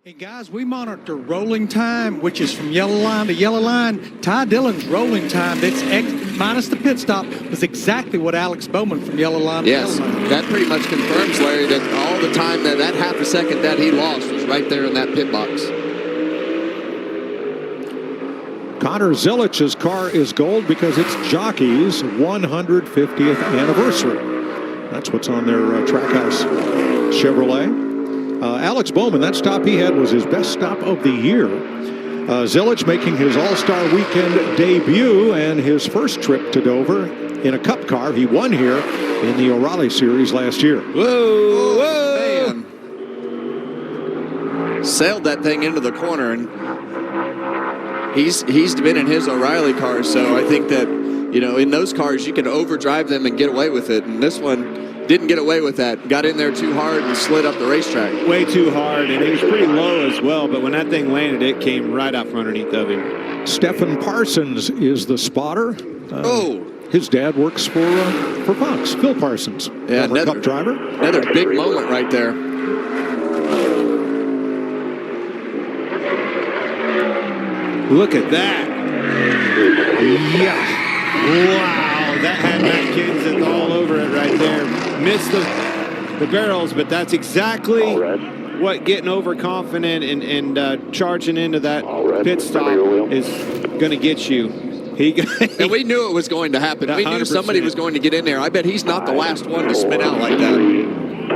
Hey guys, we monitor rolling time, which is from yellow line to yellow line. Ty Dillon's rolling time, that's minus the pit stop, was exactly what Alex Bowman from yellow line to yellow line. Yes, that pretty much confirms, Larry, that all the time that half a second that he lost was right there in that pit box. Connor Zilich's car is gold because it's Jockey's 150th anniversary. That's what's on their Trackhouse Chevrolet. Alex Bowman, that stop he had was his best stop of the year. Zilisch making his All-Star Weekend debut and his first trip to Dover in a Cup car. He won here in the O'Reilly Series last year. Whoa, whoa! Man. Sailed that thing into the corner, and he's been in his O'Reilly car, so I think that, you know, in those cars you can overdrive them and get away with it, and this one didn't get away with that. Got in there too hard and slid up the racetrack. Way too hard, and he was pretty low as well, but when that thing landed, it came right out from underneath of him. Stephen Parsons is the spotter. His dad works for Fox, Phil Parsons. Yeah, another Cup driver. Another big moment right there. Look at that. Yeah. Wow. That had Matt Kenseth all over it right there. Missed the barrels, but that's exactly what getting overconfident and charging into that pit stop is going to get you. And we knew it was going to happen. 100%. We knew somebody was going to get in there. I bet he's not the last one to spin out like that. 3,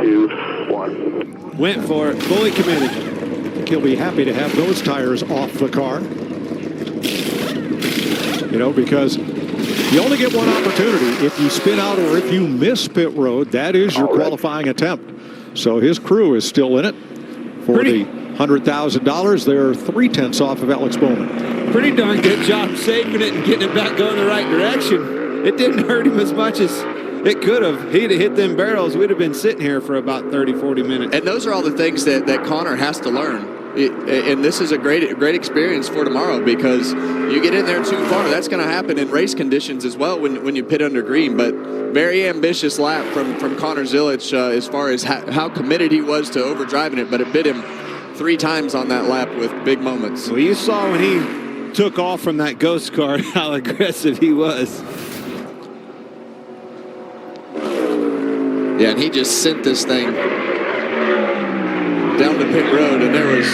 2, 1. Went for it, fully committed. I think he'll be happy to have those tires off the car. You know, because you only get one opportunity. If you spin out or if you miss pit road, that is your qualifying attempt. So his crew is still in it for the $100,000. They're 3/10 off of Alex Bowman. Pretty darn good job saving it and getting it back going the right direction. It didn't hurt him as much as it could have. He'd have hit them barrels. We'd have been sitting here for about 30, 40 minutes. And those are all the things that Connor has to learn. And this is a great experience for tomorrow, because you get in there too far. That's going to happen in race conditions as well when you pit under green. But very ambitious lap from Connor Zilisch as far as how committed he was to overdriving it. But it bit him 3 times on that lap with big moments. Well, you saw when he took off from that ghost car how aggressive he was. Yeah, and he just sent this thing down the pit road, and there was...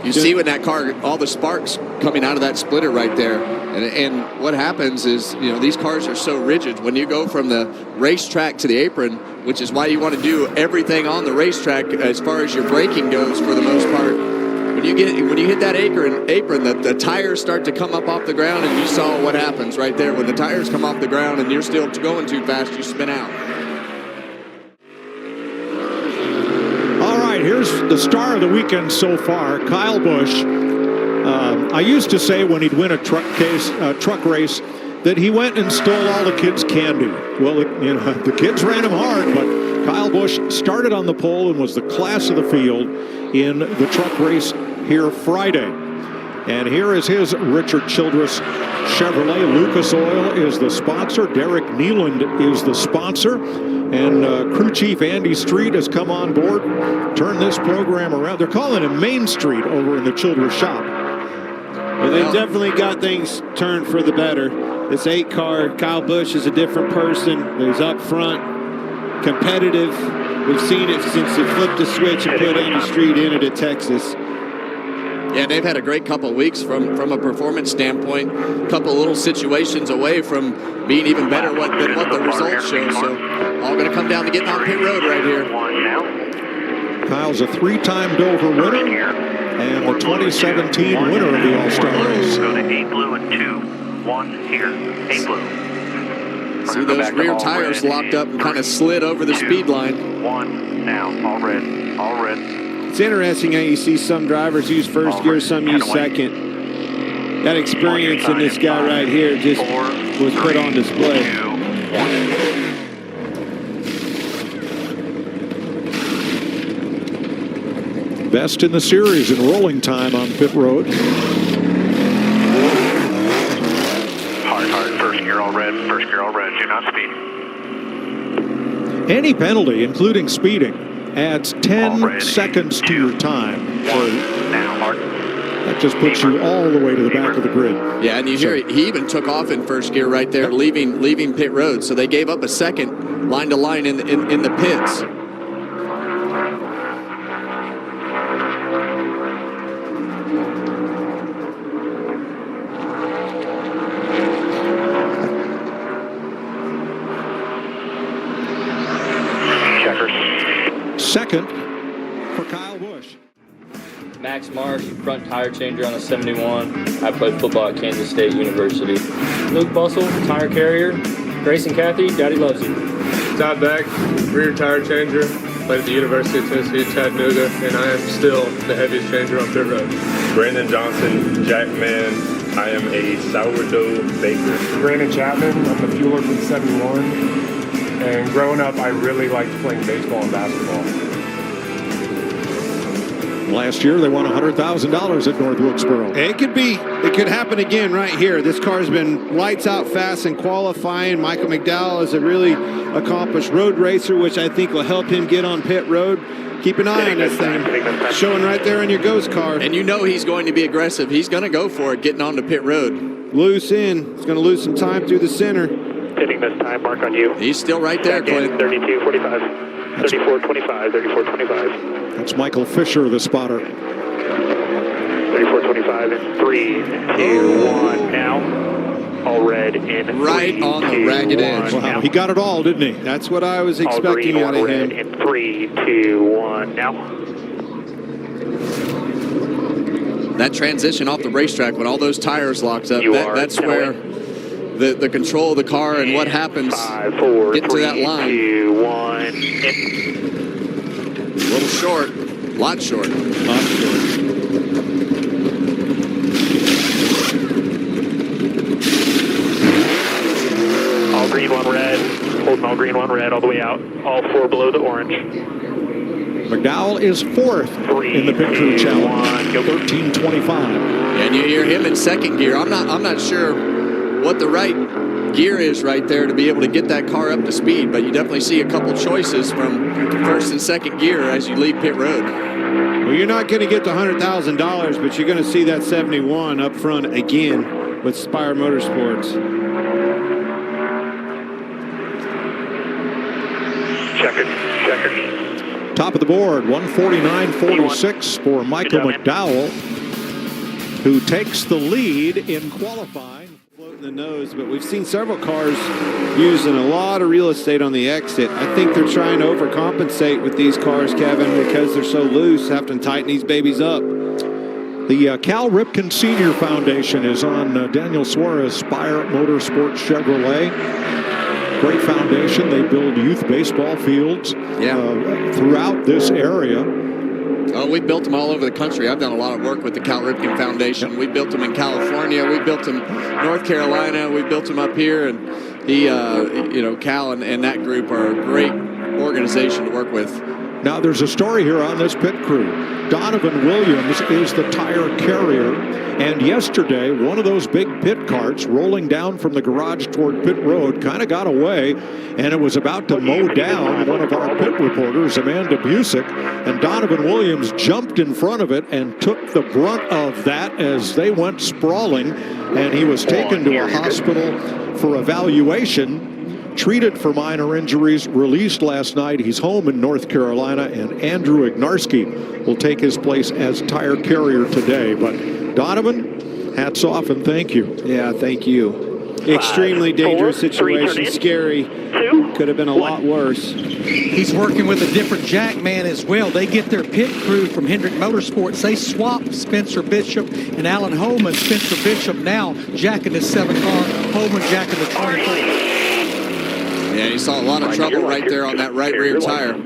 You see when that car, all the sparks coming out of that splitter right there. And what happens is, you know, these cars are so rigid. When you go from the racetrack to the apron, which is why you want to do everything on the racetrack as far as your braking goes for the most part. When you hit that apron, the tires start to come up off the ground, and you saw what happens right there. When the tires come off the ground and you're still going too fast, you spin out. All right, here's the star of the weekend so far, Kyle Busch. I used to say when he'd win a truck race that he went and stole all the kids' candy. Well, you know, the kids ran him hard, but Kyle Busch started on the pole and was the class of the field in the truck race here Friday. And here is his Richard Childress Chevrolet. Lucas Oil is the sponsor. Derek Nealand is the sponsor. And crew chief Andy Street has come on board, turned this program around. They're calling him Main Street over in the Childress shop. Well, they've definitely got things turned for the better. This 8 car, Kyle Busch is a different person. There's up front, competitive. We've seen it since they flipped the switch and put Andy Street in it at Texas. Yeah, they've had a great couple of weeks from a performance standpoint. A couple of little situations away from being even better than what the results show. So all going to come down to getting on pit road right here. Kyle's a 3-time Dover winner and the 2017 winner of the All-Star race. Go to 8 blue and 2, 1 here, 8 blue. See those rear tires locked up and kind of slid over the speed line. 1 now, all red, all red. It's interesting how you see some drivers use first gear, some use second. That experience in this guy right here just was put on display. 2, 1. Best in the series in rolling time on pit road. Hard, first gear all red, first gear all red. Do not speed. Any penalty, including speeding, adds 10 seconds to your time. So Now, Mark. that just puts you all the way to the back of the grid. Yeah, and you hear he even took off in first gear right there, leaving pit road. So they gave up a second line to line in the pits. Second for Kyle Busch. Max Marsh, front tire changer on a 71. I played football at Kansas State University. Luke Bussell, tire carrier. Grayson Cathy, Daddy loves you. Todd Beck, rear tire changer. Played at the University of Tennessee at Chattanooga, and I am still the heaviest changer on pit road. Brandon Johnson, Jackman. I am a sourdough baker. Brandon Chapman, I'm the fueler for the 71. And growing up, I really liked playing baseball and basketball. Last year, they won $100,000 at North Wilkesboro. It could happen again right here. This car's been lights out fast in qualifying. Michael McDowell is a really accomplished road racer, which I think will help him get on pit road. Keep an eye on this thing. Showing right there on your ghost car. And you know he's going to be aggressive. He's going to go for it, getting onto pit road. Loose in. He's going to lose some time through the center. Hitting this time mark on you. He's still right there, Clint. 32:45. 34:25. 34:25. That's Michael Fisher, the spotter. 34:25 in 3, 2, 1. Now. All red in Right 3, on the 2, ragged edge. 1. Wow, Now. he got it all, didn't he? That's what I was All expecting green, out one of red him. in 3, 2, 1. Now. That transition off the racetrack when all those tires locked up, that's where the control of the car and what happens 5, 4, getting 3, to that line. 2, 1. In. A little short, lot short. All green, one red. Holding all green, one red all the way out. All 4 below the orange. McDowell is fourth in the pit crew challenge. 13:25. And you hear him in second gear. I'm not sure what the right gear is right there to be able to get that car up to speed, but you definitely see a couple choices from first and second gear as you leave pit road. Well, you're not going to get the $100,000, but you're going to see that 71 up front again with Spire Motorsports. Checker. Top of the board, 149.46 for Michael McDowell, who takes the lead in qualifying. Floating the nose, but we've seen several cars using a lot of real estate on the exit. I think they're trying to overcompensate with these cars, Kevin, because they're so loose, have to tighten these babies up. The Cal Ripken Senior Foundation is on Daniel Suárez Spire Motorsports Chevrolet. Great foundation. They build youth baseball fields throughout this area. Oh, we built them all over the country. I've done a lot of work with the Cal Ripken Foundation. We built them in California. We built them North Carolina. We built them up here. And Cal and that group are a great organization to work with. Now, there's a story here on this pit crew. Donovan Williams is the tire carrier. And yesterday, one of those big pit carts rolling down from the garage toward pit road kind of got away, and it was about to mow down one of our pit reporters, Amanda Busick, and Donovan Williams jumped in front of it and took the brunt of that as they went sprawling, and he was taken to a hospital for evaluation, treated for minor injuries, released last night. He's home in North Carolina, and Andrew Ignarski will take his place as tire carrier today. But Donovan, hats off and thank you. Yeah, thank you. Extremely dangerous situation, scary. Could have been a lot worse. He's working with a different jack man as well. They get their pit crew from Hendrick Motorsports. They swap Spencer Bishop and Alan Holman. Spencer Bishop now jacking his 7 car, Holman jacking the 24. Yeah, you saw a lot of trouble right there on that right rear tire.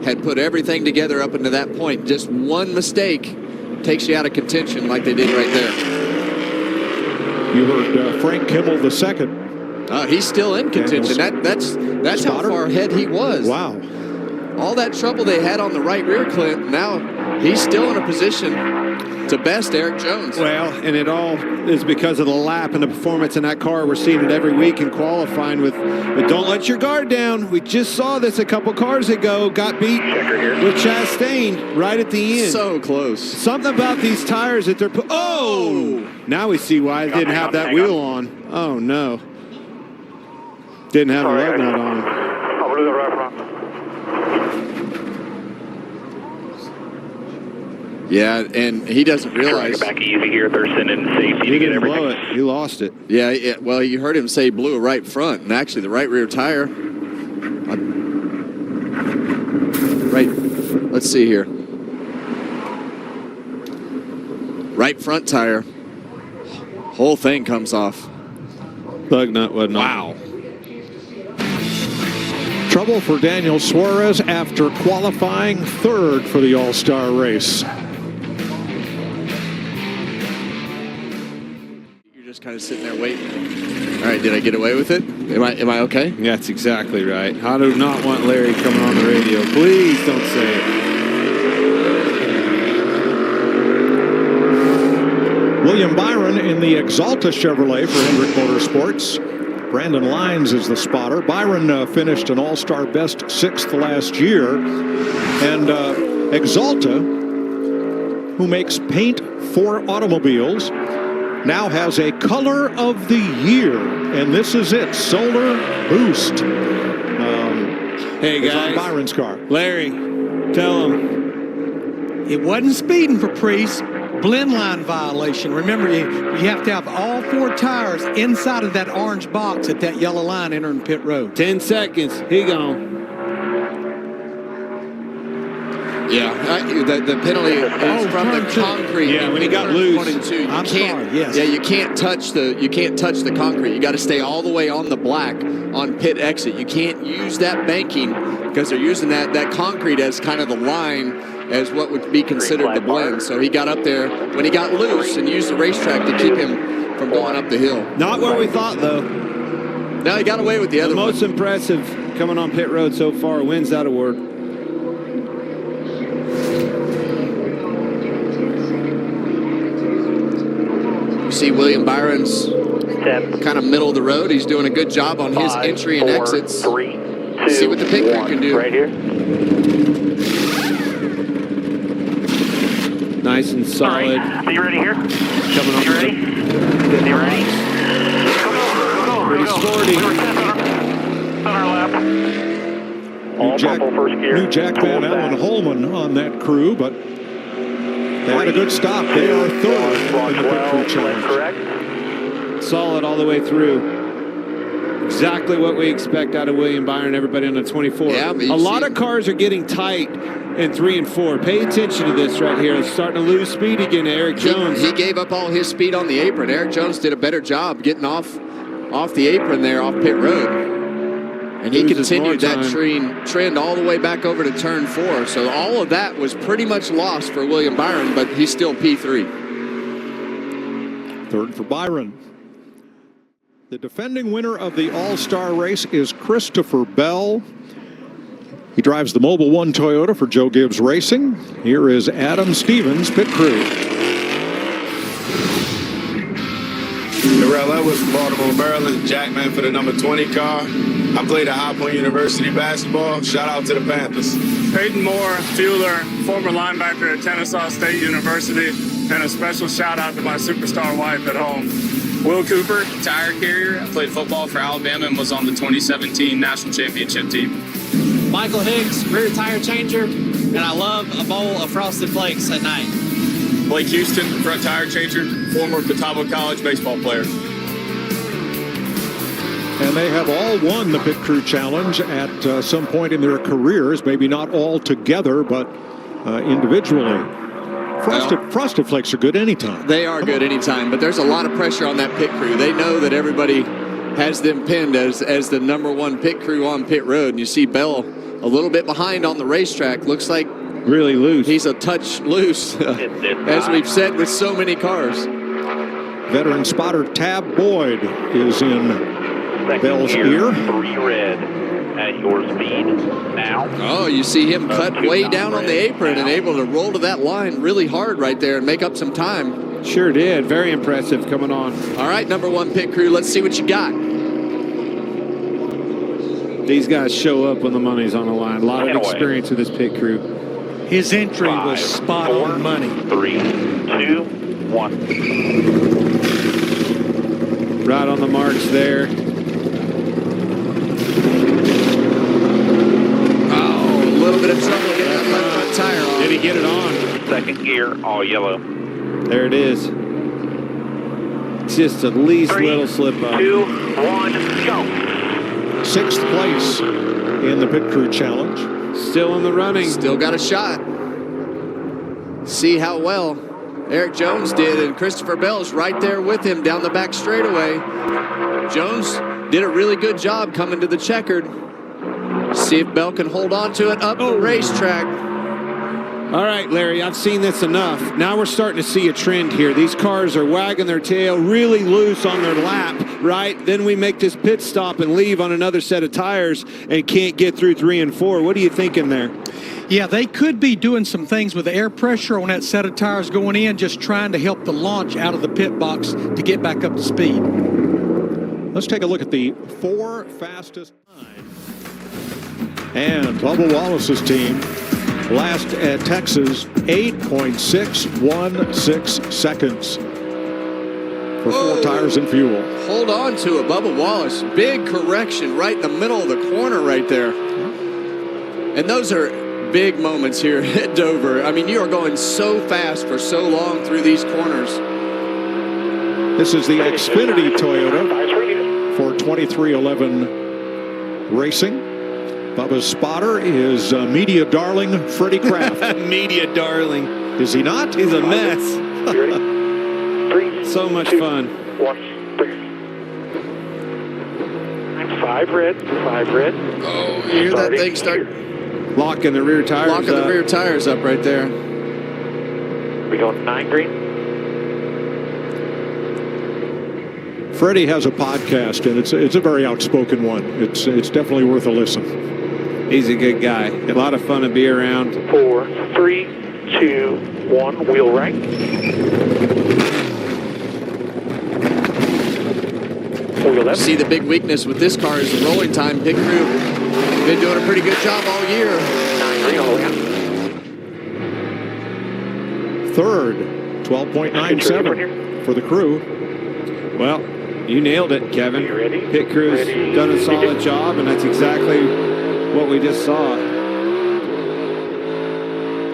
Had put everything together up into that point. Just one mistake takes you out of contention like they did right there. You heard Frank Kimmel II. He's still in contention. That's how far ahead he was. Wow. All that trouble they had on the right rear, Clint, now he's still in a position to best Eric Jones. Well, and it all is because of the lap and the performance in that car. We're seeing it every week in qualifying but don't let your guard down. We just saw this a couple cars ago. Got beat with Chastain right at the end. So close. Something about these tires that they're now we see why it didn't have that wheel on. Oh, no. Didn't have the lug nut on. Yeah, and he doesn't realize. Back easy here. They're sending safety He to get didn't blow everything. it. He lost it. Yeah, well, you heard him say blew a right front, and actually the right rear tire. Right, let's see here. Right front tire. Whole thing comes off. Lug nut wasn't on. Wow. Trouble for Daniel Suárez after qualifying third for the All-Star race. You're just kind of sitting there waiting. All right, did I get away with it? Am I okay? That's exactly right. I do not want Larry coming on the radio. Please don't say it. William Byron in the Exalta Chevrolet for Hendrick Motorsports. Brandon Lyons is the spotter. Byron finished an All-Star best 6th last year. And Exalta, who makes paint for automobiles, now has a color of the year. And this is it, Solar Boost. Hey, guys. On Byron's car. Larry, tell him. It wasn't speeding for Priest. Blend line violation. Remember, you have to have all 4 tires inside of that orange box at that yellow line entering pit road. 10 seconds. He gone. Yeah, the penalty is from the concrete. Yeah, when he got loose. 1 and 2. You I'm can't. sorry, yes. Yeah, you can't touch the concrete. You got to stay all the way on the black on pit exit. You can't use that banking because they're using that concrete as kind of the line as what would be considered the blend. So he got up there when he got loose and used the racetrack to keep him from going up the hill. Not what we thought, though. No, he got away with the other The most one. impressive coming on pit road so far wins that award. You see William Byron's kind of middle of the road. He's doing a good job on his entry and exits. 3, 2, See what the pit crew can do. Right here. Nice and solid. Right. Are you ready here? Coming on. You ready? You ready? Pretty sporty. On our lap. All purple first gear. New Jack Van Allen Holman on that crew, but they had a good stop. They are third in the pit crew challenge. Correct. Solid all the way through. Exactly what we expect out of William Byron, everybody on the 24. Yeah, but a lot of cars are getting tight in 3 and 4. Pay attention to this right here. It's starting to lose speed again to Eric Jones. He gave up all his speed on the apron. Eric Jones did a better job getting off the apron there off pit road. And he continued that trend all the way back over to turn 4. So all of that was pretty much lost for William Byron, but he's still P3. Third for Byron. The defending winner of the All-Star race is Christopher Bell. He drives the Mobile One Toyota for Joe Gibbs Racing. Here is Adam Stevens' pit crew. Darrell Edwards from Baltimore, Maryland. Jackman for the number 20 car. I played at High Point University basketball. Shout out to the Panthers. Peyton Moore, fielder, former linebacker at Kennesaw State University, and a special shout out to my superstar wife at home. Will Cooper, tire carrier. I played football for Alabama and was on the 2017 national championship team. Michael Hicks, rear tire changer, and I love a bowl of Frosted Flakes at night. Blake Houston, front tire changer, former Catawba College baseball player. And they have all won the pit crew challenge at some point in their careers, maybe not all together, but individually. Frosted Flakes are good anytime. They are good anytime, but there's a lot of pressure on that pit crew. They know that everybody has them pinned as the number 1 pit crew on pit road. And you see Bell a little bit behind on the racetrack. Looks like really loose. He's a touch loose, as we've said with so many cars. Veteran spotter Tab Boyd is in Bell's ear. 3 red. at your speed now. Oh, you see him cut way down on the apron and able to roll to that line really hard right there and make up some time. Sure did. Very impressive coming on. All right, number 1 pit crew, let's see what you got. These guys show up when the money's on the line. A lot of experience with this pit crew. His entry was spot on money. 3, 2, 1. Right on the marks there. Oh, a little bit of trouble getting that left front tire off. Did he get it on? Second gear, all yellow. There it is. Just the least little slip up. 2, 1, go. 6th place in the pit crew challenge. Still in the running. Still got a shot. See how well Eric Jones did, and Christopher Bell's right there with him down the back straightaway. Jones did a really good job coming to the checkered. See if Bell can hold on to it up the racetrack. All right, Larry, I've seen this enough. Now we're starting to see a trend here. These cars are wagging their tail really loose on their lap, right? Then we make this pit stop and leave on another set of tires and can't get through 3 and 4. What are you thinking there? Yeah, they could be doing some things with the air pressure on that set of tires going in, just trying to help the launch out of the pit box to get back up to speed. Let's take a look at the 4 fastest times. And Bubba Wallace's team, last at Texas, 8.616 seconds for 4 tires and fuel. Hold on to it, Bubba Wallace. Big correction right in the middle of the corner right there. And those are big moments here at Dover. I mean, you are going so fast for so long through these corners. This is the Xfinity Toyota for 2311 Racing. Bubba's spotter is media darling Freddie Kraft. Media darling. Is he not? He's a mess. So much fun. 1, 5 red, 5 red. Oh, you hear that thing start? Locking the rear tires Locking the rear tires up right there. We go 9 green. Freddie has a podcast, and it's a very outspoken one. It's definitely worth a listen. He's a good guy. A lot of fun to be around. 4, 3, 2, 1. Wheel right. Wheel left. See, the big weakness with this car is the rolling time. Pit crew been doing a pretty good job all year. 9 green all the way out. Third, 12.97 for the crew. Well, you nailed it, Kevin. You ready? Pit crew's done a solid job, and that's exactly what we just saw.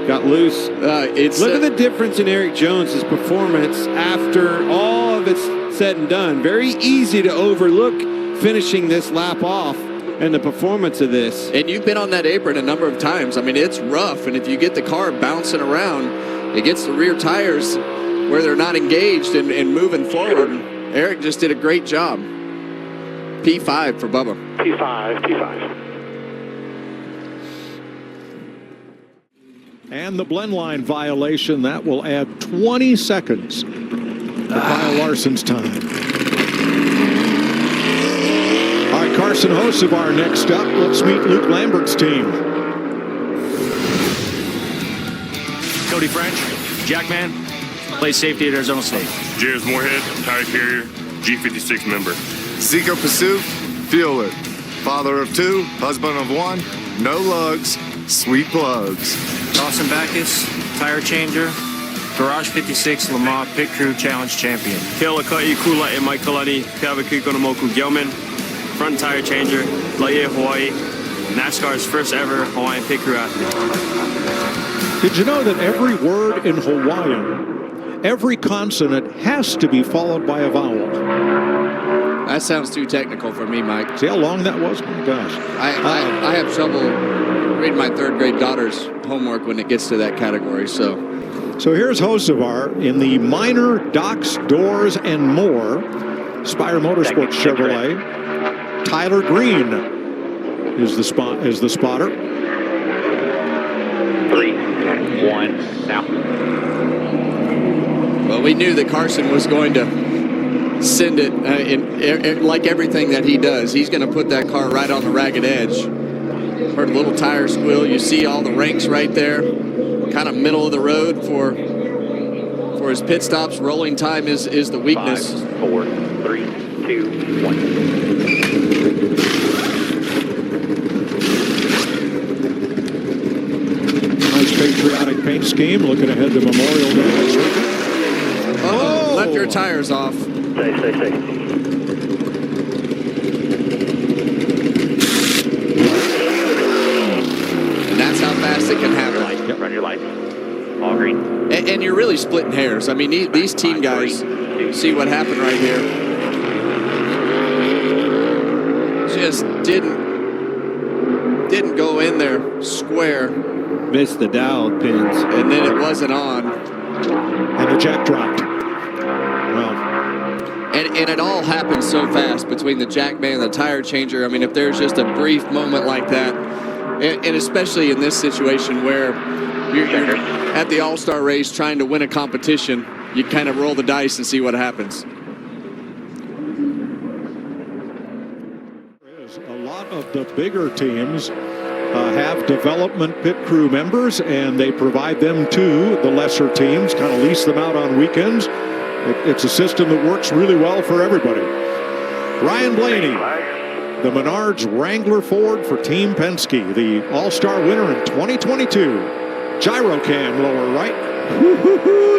Got loose. Look at the difference in Eric Jones's performance after all of it's said and done. Very easy to overlook finishing this lap off and the performance of this. And you've been on that apron a number of times. I mean, it's rough, and if you get the car bouncing around, it gets the rear tires where they're not engaged and moving forward. Eric just did a great job. P5 for Bubba. P5, P5. And the blend line violation, that will add 20 seconds to Kyle Larson's time. All right, Carson Hocevar next up. Let's meet Luke Lambert's team. Cody French, Jackman, plays safety at Arizona State. James Moorhead, tire carrier, G56 member. Zico Pasuf, fueler. Father of 2, husband of 1, no lugs, sweet plugs. Dawson Backus, tire changer, Garage 56 Lamar Pit Crew Challenge champion. Kealakai Kula e Mai Kalani, Piavakikonomoku Gelman, front tire changer, Laie Hawaii, NASCAR's first ever Hawaiian Pit Crew athlete. Did you know that every word in Hawaiian, every consonant has to be followed by a vowel? That sounds too technical for me, Mike. See how long that was? Oh my gosh. I have trouble reading my 3rd grade daughter's homework when it gets to that category, so here's Hocevar in the minor docks, doors, and more. Spire Motorsports Chevrolet. Tyler Green is the spotter. 3, 1, now. Well, we knew that Carson was going to send it like everything that he does. He's going to put that car right on the ragged edge. Heard a little tire squeal. You see all the ranks right there, kind of middle of the road for his pit stops. Rolling time is the weakness. 5, 4, 3, 2, 1. Nice patriotic paint scheme. Looking ahead to Memorial Day next weekend. Oh, left your tires off. Stay. And that's how fast it can happen. Yep. Run your lights. All green. And you're really splitting hairs. I mean, these team guys, see what happened right here. Just didn't go in there square. Missed the dial pins. And then it wasn't on. And the jack dropped. Well. And it all happened so fast between the jack man and the tire changer. I mean, if there's just a brief moment like that, and especially in this situation where you're at the All-Star race trying to win a competition, you kind of roll the dice and see what happens. A lot of the bigger teams have development pit crew members, and they provide them to the lesser teams, kind of lease them out on weekends. It's a system that works really well for everybody. Ryan Blaney, the Menards Wrangler Ford for Team Penske, the All-Star winner in 2022. Gyro cam lower right.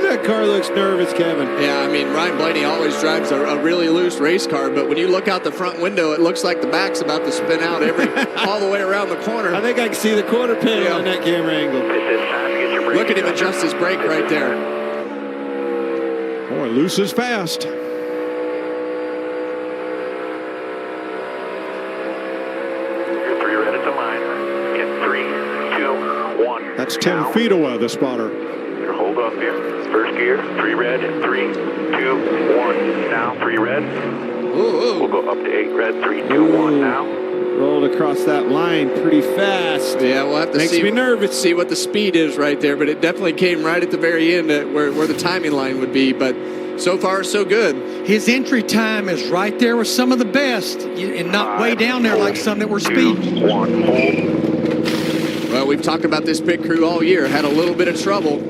That car looks nervous, Kevin. Yeah, I mean, Ryan Blaney always drives a really loose race car, but when you look out the front window, it looks like the back's about to spin out all the way around the corner. I think I can see the quarter panel on that camera angle. Look at him adjust his brake right there. Boy, loose is fast. You're 3 red at the line. In 3, 2, 1. That's 10 feet away, the spotter. Hold up here. First gear, 3 red, 3, 2, 1. Now 3 red. Ooh. We'll go up to 8 red, 3, 2, 1 now. Rolled across that line pretty fast. Yeah, we'll have to Makes me nervous. See what the speed is right there, but it definitely came right at the very end where the timing line would be, but so far so good. His entry time is right there with some of the best, and not way down there like some that were speeding. 1, hold. Well, we've talked about this pit crew all year. Had a little bit of trouble.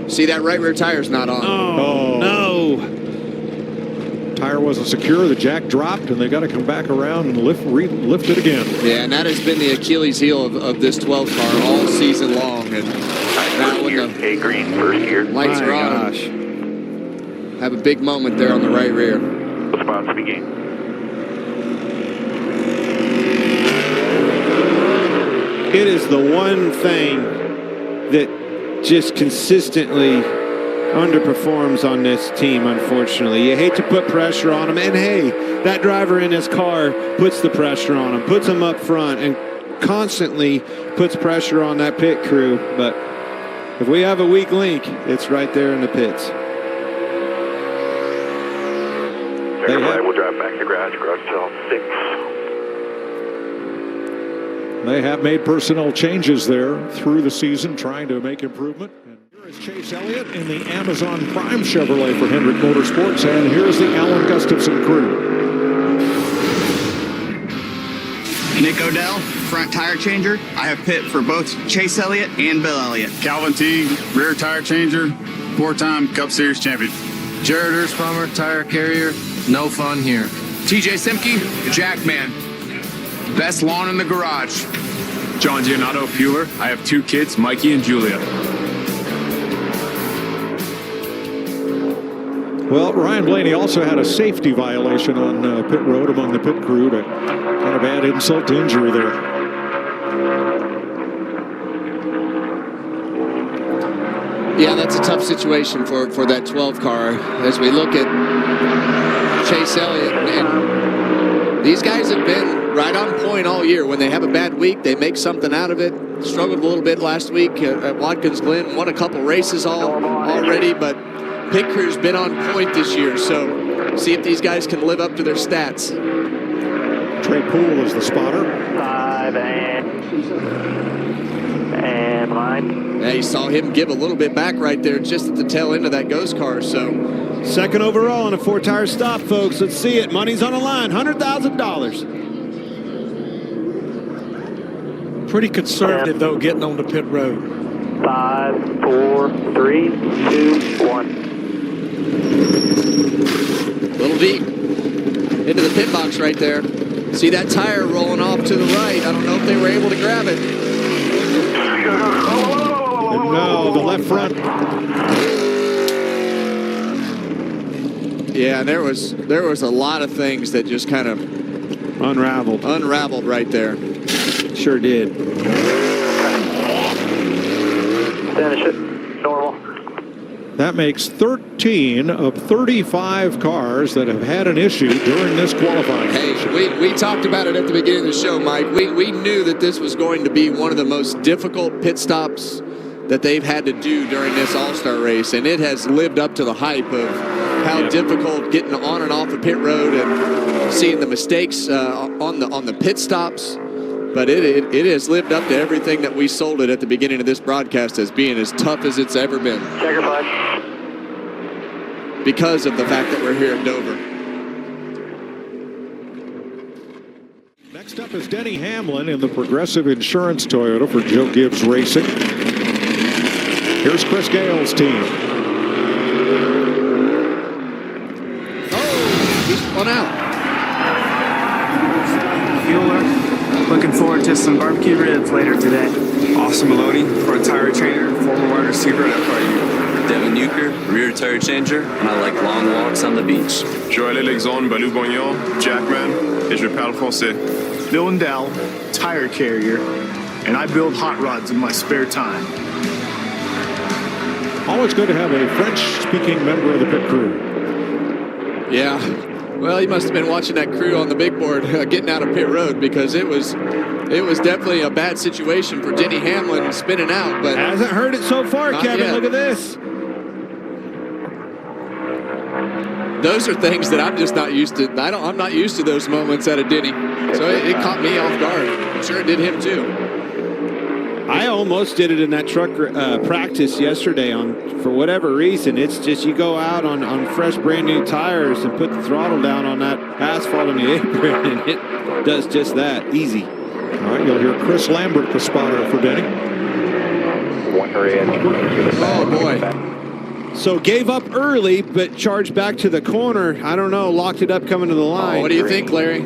See, that right rear tire's not on. Oh, no. Tire wasn't secure. The jack dropped, and they got to come back around and lift it again. Yeah, and that has been the Achilles heel of this 12 car all season long. And now when the green, first gear. lights are on, have a big moment there on the right rear. Spots begin. It is the one thing that just consistently underperforms on this team, unfortunately. You hate to put pressure on them, and hey, that driver in his car puts the pressure on him, puts them up front, and constantly puts pressure on that pit crew. But if we have a weak link, it's right there in the pits. We'll drive back to garage till 6. They have made personnel changes there through the season, trying to make improvement. And here is Chase Elliott in the Amazon Prime Chevrolet for Hendrick Motorsports, and here's the Alan Gustafson crew. Nick Odell, front tire changer. I have pit for both Chase Elliott and Bill Elliott. Calvin Teague, rear tire changer, 4-time Cup Series champion. Jared Erspamer, tire carrier. No fun here. TJ Simke, Jackman. Best lawn in the garage. John Giannato, fueler. I have 2 kids, Mikey and Julia. Well, Ryan Blaney also had a safety violation on pit road among the pit crew to kind of add insult to injury there. Yeah, that's a tough situation for that 12 car. As we look at Chase Elliott, and these guys have been right on point all year. When they have a bad week, they make something out of it. Struggled a little bit last week at Watkins Glen. Won a couple races already, but pit crew's been on point this year. So see if these guys can live up to their stats. Trey Poole is the spotter. 5 and line. Yeah, you saw him give a little bit back right there just at the tail end of that ghost car. So Second overall on a 4-tire stop, folks. Let's see it. Money's on the line. $100,000. Pretty conservative, though, getting on the pit road. 5, 4, 3, 2, 1. A little deep into the pit box right there. See that tire rolling off to the right. I don't know if they were able to grab it. No, the left front. Yeah, there was a lot of things that just kind of unraveled right there. Sure did. Finish it. Normal. That makes 13 of 35 cars that have had an issue during this qualifying. Hey, we talked about it at the beginning of the show, Mike. We knew that this was going to be one of the most difficult pit stops that they've had to do during this All-Star race, and it has lived up to the hype of how difficult getting on and off the pit road and seeing the mistakes on the pit stops. But it has lived up to everything that we sold it at the beginning of this broadcast as being as tough as it's ever been. Checker 5. Because of the fact that we're here at Dover. Next up is Denny Hamlin in the Progressive Insurance Toyota for Joe Gibbs Racing. Here's Chris Gale's team. Oh, he's one out. Bueller. Looking forward to some barbecue ribs later today. Austin Maloney, front tire changer, former wide receiver at FIU. Devin Euchre, rear tire changer, and I like long walks on the beach. Joël Alexandre Balou-Bognon, Jackman, et je parle français. Bill and Dell, tire carrier, and I build hot rods in my spare time. Always good to have a French-speaking member of the pit crew. Yeah. Well, he must have been watching that crew on the big board getting out of pit road, because it was definitely a bad situation for Denny Hamlin spinning out. But hasn't heard it so far, Kevin. Yet. Look at this. Those are things that I'm just not used to. I'm not used to those moments out of Denny. So it caught me off guard. I'm sure it did him too. I almost did it in that truck practice yesterday for whatever reason. It's just you go out on fresh brand new tires and put the throttle down on that asphalt on the apron, and it does just that. Easy. All right, you'll hear Chris Lambert, the spotter for Denny. Oh, boy. So gave up early, but charged back to the corner. I don't know, locked it up coming to the line. What do you think, Larry?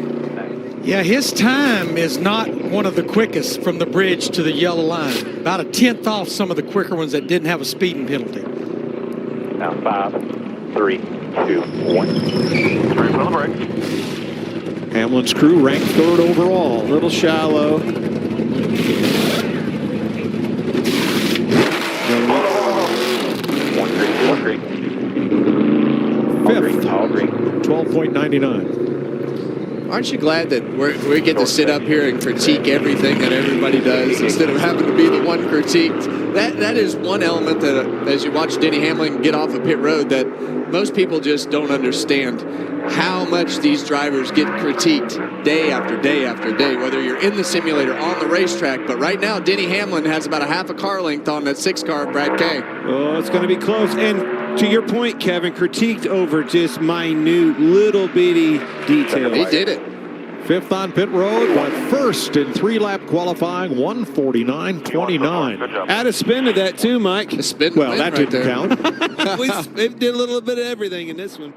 Yeah, his time is not one of the quickest from the bridge to the yellow line. About a 10th off some of the quicker ones that didn't have a speeding penalty. Now 5, 3, 2, 1. Right wheel break. Hamlin's crew ranked 3rd overall. A little shallow. Fifth, 12.99. Aren't you glad that we get to sit up here and critique everything that everybody does instead of having to be the one critiqued? That is one element that, as you watch Denny Hamlin get off of pit road, that most people just don't understand how much these drivers get critiqued day after day after day, whether you're in the simulator, on the racetrack. But right now, Denny Hamlin has about a half a car length on that 6 car of Brad Kay. Oh, it's going to be close. And to your point, Kevin, critiqued over just minute, little bitty details. He did it. 5th on pit road, but 1st in 3-lap qualifying, 149.29. Add a spin to that too, Mike. A spin well, that didn't count. We did a little bit of everything in this one.